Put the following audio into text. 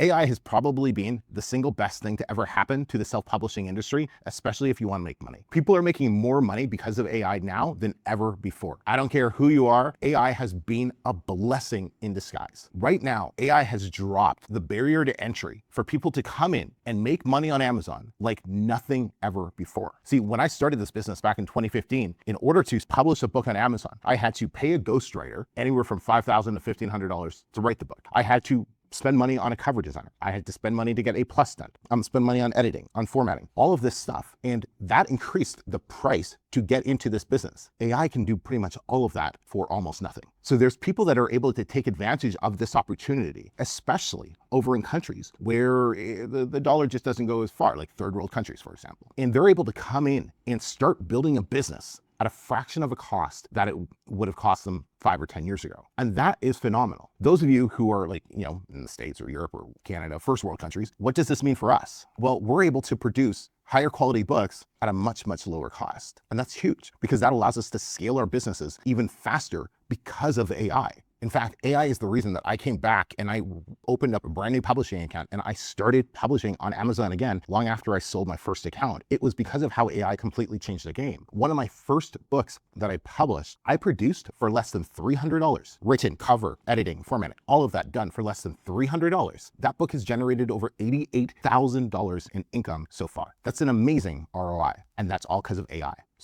AI has probably been the single best thing to ever happen to the self-publishing industry, especially if you want to make money. People are making more money because of AI now than ever before. I don't care who you are, AI has been a blessing in disguise. Right now, AI has dropped the barrier to entry for people to come in and make money on Amazon like nothing ever before. See, when I started this business back in 2015, in order to publish a book on Amazon, I had to pay a ghostwriter anywhere from $5,000 to $1,500 to write the book. I had to spend money on a cover designer. I had to spend money to get A+ done. Spend money on editing, on formatting, all of this stuff. And that increased the price to get into this business. AI can do pretty much all of that for almost nothing. So there's people that are able to take advantage of this opportunity, especially over in countries where the dollar just doesn't go as far, like third world countries, for example. And they're able to come in and start building a business at a fraction of a cost that it would have cost them 5 or 10 years ago. And that is phenomenal. Those of you who are like, in the States or Europe or Canada, first world countries, what does this mean for us? Well, we're able to produce higher quality books at a much, much lower cost. And that's huge because that allows us to scale our businesses even faster because of AI. In fact, AI is the reason that I came back and I opened up a brand new publishing account and I started publishing on Amazon again long after I sold my first account. It was because of how AI completely changed the game. One of my first books that I published, I produced for less than $300. Written, cover, editing, formatting, all of that done for less than $300. That book has generated over $88,000 in income so far. That's an amazing ROI, and that's all because of AI.